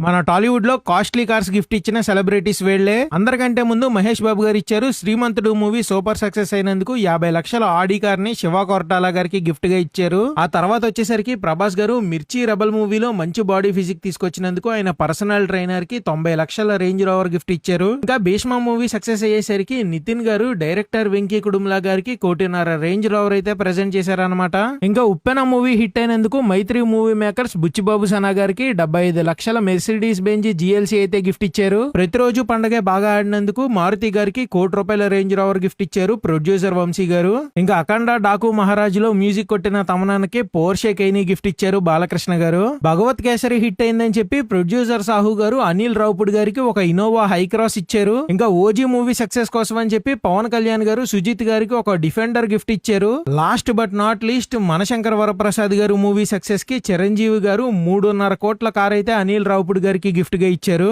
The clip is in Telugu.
మన టాలీవుడ్ లో కాస్ట్లీ కార్స్ గిఫ్ట్ ఇచ్చిన సెలబ్రిటీస్ వీళ్లే. అందరికంటే ముందు మహేష్ బాబు గారు ఇచ్చారు. శ్రీమంతుడు మూవీ సూపర్ సక్సెస్ అయినందుకు 50 లక్షల ఆడి కార్ ని శివ కొరటాలా గారికి గిఫ్ట్ గా ఇచ్చారు. ఆ తర్వాత వచ్చేసరికి ప్రభాస్ గారు మిర్చి రెబల్ మూవీలో మంచి బాడీ ఫిజిక్ తీసుకొచ్చినందుకు ఆయన పర్సనల్ ట్రైనర్ కి 90 లక్షల రేంజ్ రోవర్ గిఫ్ట్ ఇచ్చారు. ఇంకా భీష్మ మూవీ సక్సెస్ అయ్యేసరికి నితిన్ గారు డైరెక్టర్ వెంకీ కుడుములా గారికి 1.5 రేంజ్ రోవర్ అయితే ప్రెజెంట్ చేశారనమాట. ఇంకా ఉప్పెన మూవీ హిట్ అయినందుకు మైత్రి మూవీ మేకర్స్ బుచ్చిబాబు సనా గారికి 75 లక్షల మెర్సిడీస్ బెంజ్ GLC అయితే గిఫ్ట్ ఇచ్చారు. ప్రతిరోజు పండగే బాగా ఆడినందుకు మారుతి గారికి ₹1 రేంజ్ రోవర్ గిఫ్ట్ ఇచ్చారు ప్రొడ్యూసర్ వంశీ గారు. ఇంకా అఖండ డాకు మహారాజులో మ్యూజిక్ కొట్టిన తమనానికి పోర్షే కైని గిఫ్ట్ ఇచ్చారు బాలకృష్ణ గారు. భగవత్ కేసరి హిట్ అయిందని చెప్పి ప్రొడ్యూసర్ సాహు గారు అనిల్ రావుపుడి గారికి ఒక ఇన్నోవా హై క్రాస్ ఇచ్చారు. ఇంకా ఓజీ మూవీ సక్సెస్ కోసం అని చెప్పి పవన్ కళ్యాణ్ గారు సుజిత్ గారికి ఒక డిఫెండర్ గిఫ్ట్ ఇచ్చారు. Last but not least Manashankar Varaprasad గారు మూవీ సక్సెస్ కి చిరంజీవి గారు 3.5 కోట్ల కార్ అయితే అనిల్ రావుపుడి గారికి గిఫ్ట్ గా ఇచ్చారు.